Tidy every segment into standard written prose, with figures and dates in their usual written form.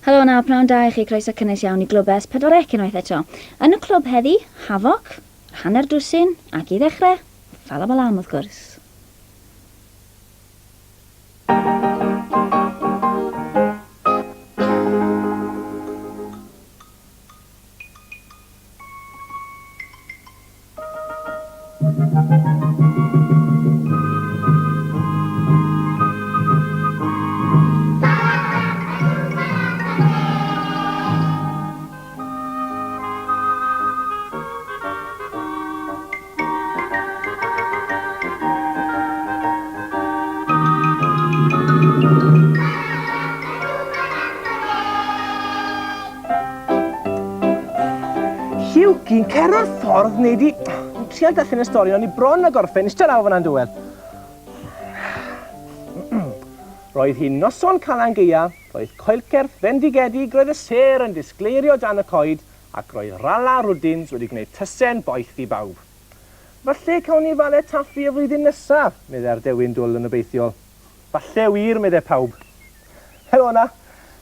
Helo na, pnawn da i chi croeso cynnes iawn i glwb S4C unwaith eto. Yn y clwb heddi, Havoc, hanner dwsin, ac i ddechrau, Falabalam wrth gwrs. Gi'n cero'r ffordd neu di... Trial darllen y stori, ond i bron a gorffen, eistedd lawr fan'na'n diwedd. Roedd hi'n noson Calan Gaeaf, roedd coelcerth fendigedig, roedd y ser yn disgleirio dan y coed, ac roedd Rala Rwdins wedi gwneud tysen boeth i bawb. Falle cawn ni fale taffi y flwyddyn nesaf, medde'r Dewin Dwl yn obeithiol. Falle wir, medde pawb. Helo na.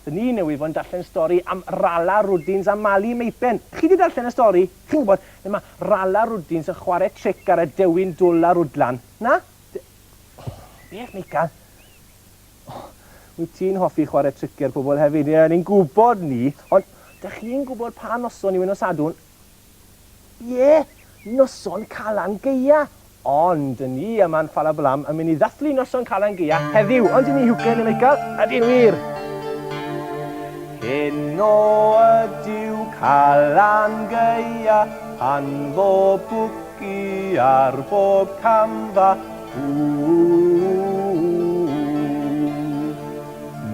Ni newydd fod yn darllen stori am Rala Rwdins a Mali Meipen. Chi wedi darllen y stori? Chi'n gwybod, mae Rala Rwdins yn chwarae tric ar y Dewin Dwl a Rwdlan. Na? Beth, Michael? Wyt ti'n hoffi chwarae tric ar pobl hefyd? Ni'n gwybod ni, ond ydych chi'n gwybod pa noson yw yn Sadwn? Ie, noson Calan Gaeaf. Ond ni yma'n Falabalam yn mynd i ddathlu noson Calan Gaeaf heddiw. Ond ni hwgen, Michael? Ydy'n wir? Heno ydyw Calan Gaeaf, pan fo bwci ar bob camfa.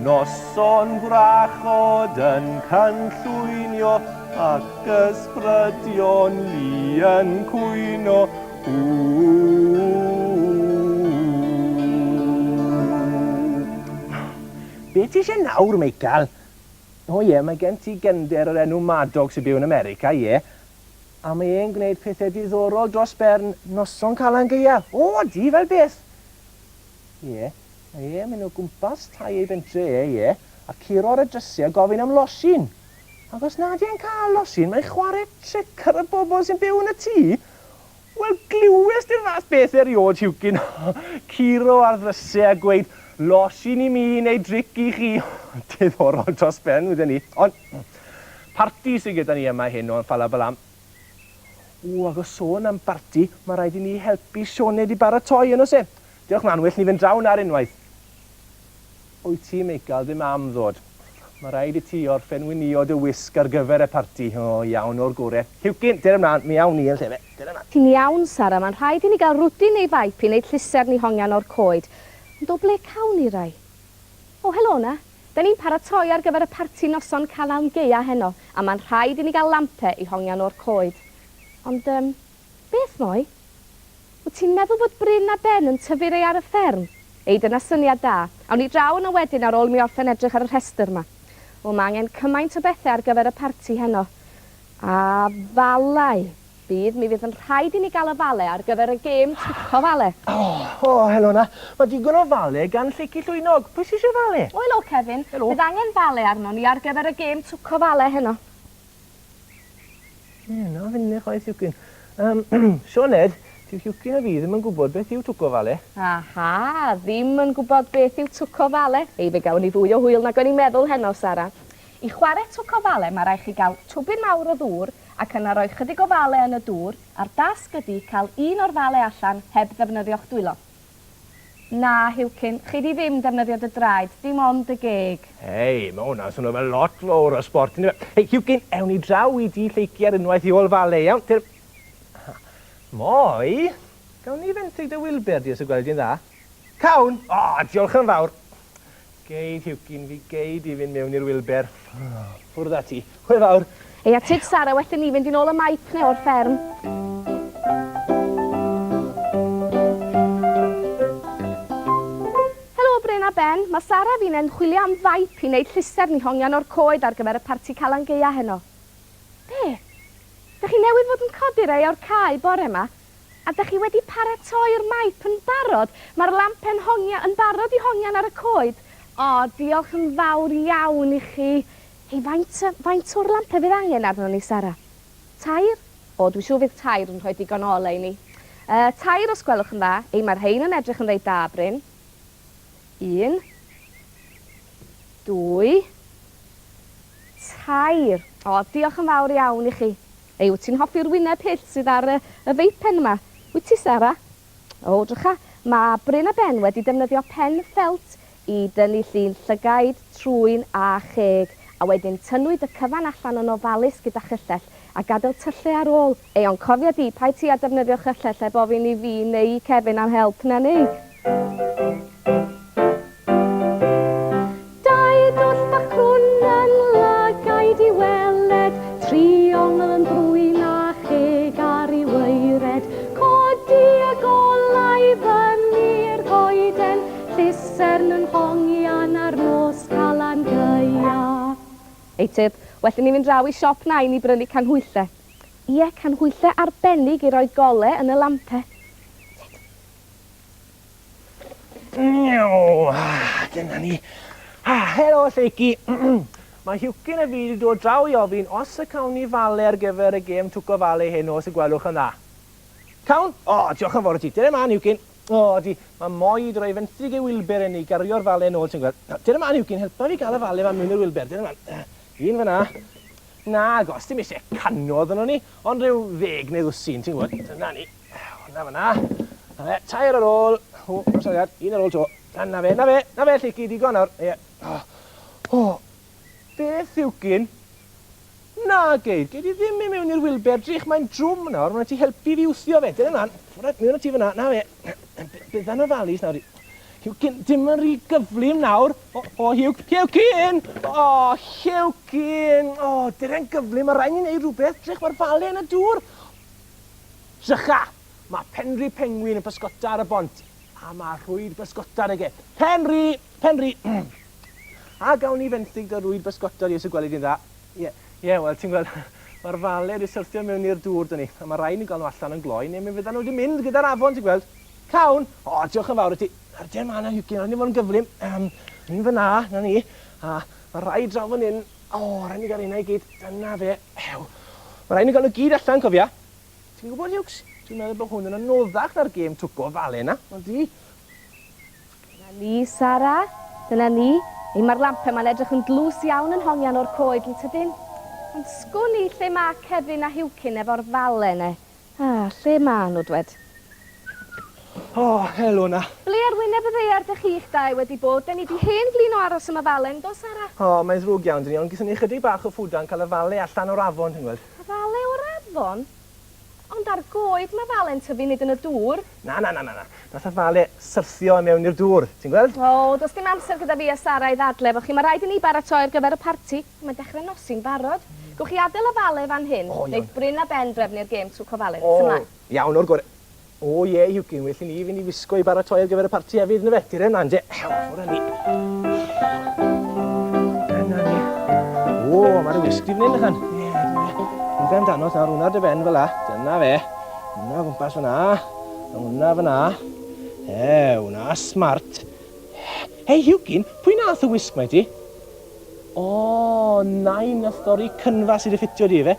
Noson gwrachod yn canllwynio, ac ysbrydion li yn cwyno. Be ti eisiau nawr, Michael? O ie, mae gen ti gender o'r enw Madog sy'n byw yn America, ie. A mae e'n gwneud pethau diddorol dros bern noson Calan Gaeaf. O, di fel beth? Ie, mae'n nhw gwmpas tai ei bentre, ie. A curo'r y drysau a gofyn am losin. Ac os nad i'n cael losin, mae'n chwarae tric ar y bobl sy'n byw yn y tŷ. Wel, glywes dim fath beth eriod, Hewkin. Curo ar ddrysau a gweud, losin i mi neu dric i chi. Diddorol dros ben, wedi'n ni. Ond, parti sydd gyda ni yma hyn o'n Falabalam. Ac o sôn am parti, mae rhaid i ni helpu Sioned i baratoi yn o se. Diolch man, well ni fynd draw na'r unwaith. Wyt ti, Michael, ddim am ddod. Mae rhaid i ti orffen wynio dy wisg ar gyfer y parti. O, iawn o'r gore. Hewkin, dyr ymlaen, mi awn ni yn llefe. Ti'n iawn, Sara, mae'n rhaid i ni gael rwdyn neu faip i wneud llyser ni hongian o'r coed. Ond o ble cawn ni rai? O, helo na. Da ni'n paratoi ar gyfer y parti noson Calan Gaeaf heno, a mae'n rhaid i ni gael lampau i hongian o'r coed. Ond, beth moi? Wyt ti'n meddwl bod Bryn a Ben yn tyfu rei ar y fferm? Ei, dyna syniad da. Awn ni draw yn y wedyn ar ôl mi orffen edrych ar y rhestr yma. O, mae angen cymaint o bethau ar gyfer y parti heno. A falau. Mi fydd yn rhaid i ni gael y fale ar gyfer y gêm twco fale. O, helo na. Mae digon o fale gan Lleicu Llwynog. Pwy sy'n eisiau fale? O, helo, Kevin. Helo. Bydd angen fale arno ni ar gyfer y gêm twco fale heno. Na, fyny chwaith Hewkin. Sioned, dyw Hewkin a fi ddim yn gwybod beth yw twco fale. Aha, ddim yn gwybod beth yw twco fale. Ei, fe gawn ni fwy o hwyl nag o'n i'n meddwl heno, Sara. I chwarae twco fale, mae rhaid chi gael twbyn mawr o ddŵr ac yna rhoi chydig o fale yn y dŵr, a'r dasg ydi cael un o'r fale allan heb ddefnyddio'ch dwylo. Na, Hewkin, chi di ddim defnyddio dy draed, dim ond y geg. Hei, mae hwnna'n swnio fel lot fawr o sport. Hei, Hewkin, ewn ni draw i di Lleicu ar unwaith i ôl fale, iawn? Moi, gawn ni fenthyg dy Wilber di os y gweld i'n dda? Cawn? O, diolch yn fawr. Geid, Hewkin, fi geid i fynd mewn i'r Wilber. Ffwrdd ati. Hwyl fawr. Ei, a tyd Sara, wedyn ni fynd i'n ôl y maip neu o'r fferm. Helo, Bryn a Ben. Mae Sara fi'n chwilio am faip i wneud llyser ni hongian o'r coed ar gyfer y parti Calan Gaeaf heno. Be? Dych chi newydd fod yn codi rei o'r cae bore yma? A dych chi wedi paratoi'r maip yn barod? Mae'r lampen hongian yn barod i hongian ar y coed? O, diolch yn fawr iawn i chi. Hei, faint o'r lampau fydd angen arno ni, Sara? Tair? O, dwi'n siŵr fydd tair yn rhoi digon o ole i ni. Tair os gwelwch yn dda. Ei, mae'r hein yn edrych yn reit da, Bryn. 1, 2, tair. O, diolch yn fawr iawn i chi. Ei, wyt ti'n hoffi'r wyneb hyll sydd ar y feipen yma? Wyt ti, Sara? O, drycha, mae Bryn a Ben wedi defnyddio pen ffelt i dynnu llun llygaid, trwyn a cheg, a wedyn tynnwyd y cyfan allan yn ofalus gyda chyllell a gadael tyllu ar ôl. Ei, ond cofia di, paid ti a defnyddio chyllell heb ofyn i fi neu i Kevin am help na ni. Dau dwll bach crwn yn lygaid i weled, 3 ongl yn drwyn a cheg ar ei weired, codi y golau fyny'r goeden, llusern yn hongian ar nos Calan Gaea. Ei tyb, well ni fynd draw i siop nain i brynu canhwyllau. Ie, canhwyllau arbennig i roi gole yn y lampau. Dyna ni. Helo, Lleuci. Mae Hywcyn a fi wedi dod draw i ofyn os y cawn ni fale ar gyfer y gêm twco fale hyn os y gwelwch yn dda. Cawn? O, diolch yn fawr o ti. Dyna man, Hywcyn. O, di, mae moed roi fenthyg i Wilber yn ni gario'r fale yn ôl, ti'n gweld. Dyna man, Hywcyn, helpa fi gael y fale fan mewn i'r Wilber. Dyna man. Un fyna. Na, gos, dim eisiau canodd yno ni, ond rhyw 10 neu ddwsin, ti'n gwybod. Dyna ni. Na fyna. Na fe, tair ar ôl. O, osaliad, un ar ôl to. Na fe, Lleuci, digon nawr. Ie. O, beth Hywcyn? Na, geid i ddim i mewn i'r Wilber drych, mae'n drwm nawr, mae'n ti helpu fi wthio fe. Dyna man, mewn o ti fyna, na fe. Byddan o falis nawr. Hywcyn, dim yn rhy gyflym nawr. O, Hywcyn! O, Hywcyn! O, dyna'n gyflym, mae rhaid ni'n neud rhywbeth, drych mae'r fale yn y dŵr. Drycha, mae Penri Pengwyn yn pysgota ar y bont, a mae rhwyd bysgota ar y ge. Penri! A gawn ni fenthyg da rhwyd bysgota i os y gweld i'n dda. Ie, wel, ti'n gweld, mae'r fale wedi syrthio mewn i'r dŵr dyn ni, a mae rhaid ni gael nhw allan yn gloi, neu mi fyddan nhw wedi mynd gyda'r afon, ti'n gweld. Cawn! O, diolch yn fawr o ti. Ar den man Hywcyn, o'n i fod yn gyflym. Un fyna, na ni. A mae rhaid draw fan hyn. O, rhaid ni gael unau i gyd. Dyna fe. Mae rhaid ni gael nhw gyd allan, cofia. Ti'n gwybod, Hywcs? Dwi'n meddwl bod hwn yn anoddach na'r gêm twco fale na. Ond di. Dyna ni, Sara. Dyna ni. Ei, mae'r lampau ma'n edrych yn dlws iawn yn hongian o'r coed yn tydyn. Ond sgwn i lle mae Kevin a Hywcyn efo'r fale ne. Lle mae nhw, dwed? O, helo na. Ble ar wyneb y ddeiar dych chi'ch dau wedi bod? Da ni di hen flin o aros yma falen, do, Sara? O, mae'n ddrwg iawn dyn ni, ond gyda ni chydig bach o ffwdan cael y fale allan o'r afon, ti'n gweld? Y fale o'r afon? Ond ar goed mae falen tyfu nid yn y dŵr. Na. Nath y fale syrthio mewn i'r dŵr, ti'n gweld? O, does dim amser gyda fi a Sara i ddadle, fo chi. Mae rhaid i ni baratoi ar gyfer y parti. Mae'n dechrau nosi'n barod. Gwch chi adael y fale fan hyn, neu Bryn a Ben drefnu'r gêm twco fale. O, iawn o'r gore. O ie, Hywcyn, well i ni fynd i wisgo i baratoi ar gyfer y parti hefyd yn y fe. Tirem lan, de. Ffwr ni. Yna ni. O, mae'r whisky fan hyn, ychan. Ie, dwi'n fe amdano, nawr hwnna dy ben fel la. Dyna fe. Hwna gwmpas fyna. Hwna fyna. Hwna smart. Hei, Hywcyn, pwy nath y wisg mae ti? O, nain y thori cynfa sydd wedi ffitio di fe.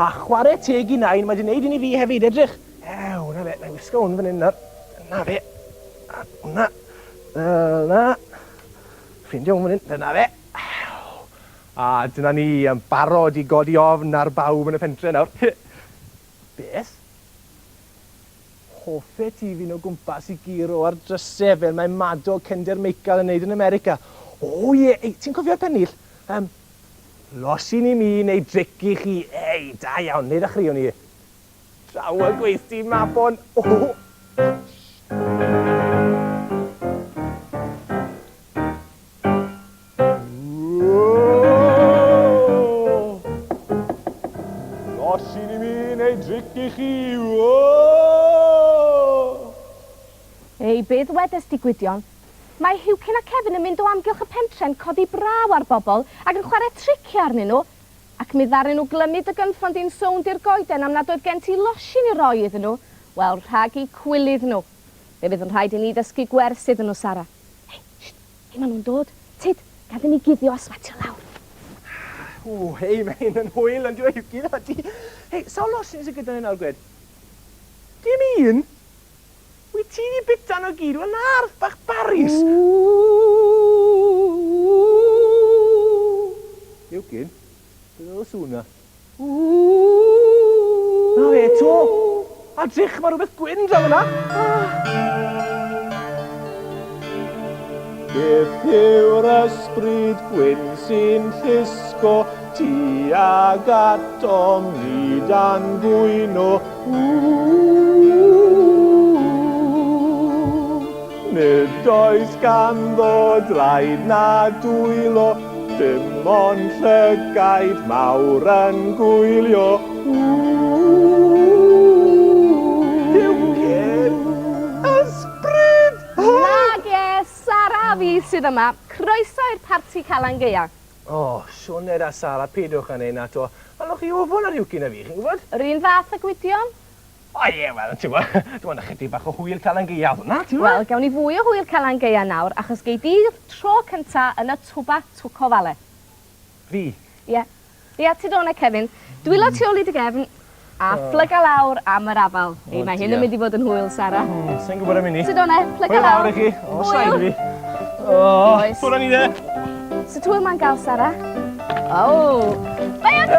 A chwarae teg i nain, mae wedi gwneud un i fi hefyd, edrych. Hwna fe, na'i wisgo hwn fan hyn nawr. Dyna fe. A hwna. Dyna. Ffindio hwn fan hyn. Dyna fe. A dyna ni yn barod i godi ofn ar bawb yn y pentre nawr. Beth? Hoffe ti fi'n o gwmpas i giro ar drysau fel mae Madog Cender Meical yn neud yn America. O ie, ti'n cofio'r pennill? Losin i mi neu dric i chi. Ei, da iawn, neu ddechreuwn ni. Draw y gweithdi Mabon. O! Losin i mi neu dric i chi. Ei, beth wedes di Gwydion? Mae Hywcyn a Kevin yn mynd o amgylch y pentre'n codi braw ar bobl ac yn chwarae tricio arnyn nhw. Ac mi ddaru nhw glymyd y gynffon di'n sownd i'r goeden am nad oedd gen ti losin i roi iddyn nhw. Wel, rhag i cwylydd nhw. Fe bydd yn rhaid i ni ddysgu gwers iddyn nhw, Sara. Hei, maen nhw'n dod. Tid, gad i ni guddio a swatio lawr. O, hei, mae hyn yn hwyl yn dweud gyda ti. Hei, sawl losin sy'n gyda ni nawr, Gwed? Dim un? Wyt ti di bita nhw gyd? Wel na'r bach baris. Iwgyn, beth oedd y sŵn na? Na fe, to. A drych, mae rhywbeth gwyn draw yna. Beth yw'r ysbryd gwyn sy'n llusgo tuag atom ni dan gwyno? Nid oes ganddo draed na dwylo, dim ond llygaid mawr yn gwylio. Diwgyn, ysbryd! Nag e, Sara fi sydd yma. Croeso i'r parti Calan Gaeaf. O, Sioned a Sara, pidwch yn ein ato. Alwch chi ofon ar Iwgyn a fi, chi'n gwybod? Yr un fath y gwydion? O ie, wel, ti'n gwybod, dwi'n gwybod ychydig bach o hwyl Calan Gaeaf hwnna, ti'n Wel, gwybod? gawn ni fwy o hwyl Calan Gaeaf nawr, achos gei di'r tro cynta yn y twba twco fale. Fi? Ie. Ie, ti dod Kevin. Dwylo tu ôl i dy gefn, a phlyga lawr am yr afal. Ei, mae hyn yn mynd i fod yn hwyl, Sara. Sa'n gwybod am hynny? Ti dod phlyga Hwyl lawr. i chi. O, sain Hwyl. fi. O, Oes. ffwrdd ni de. Sut hwyl ma'n gael, Sara? O! Bai at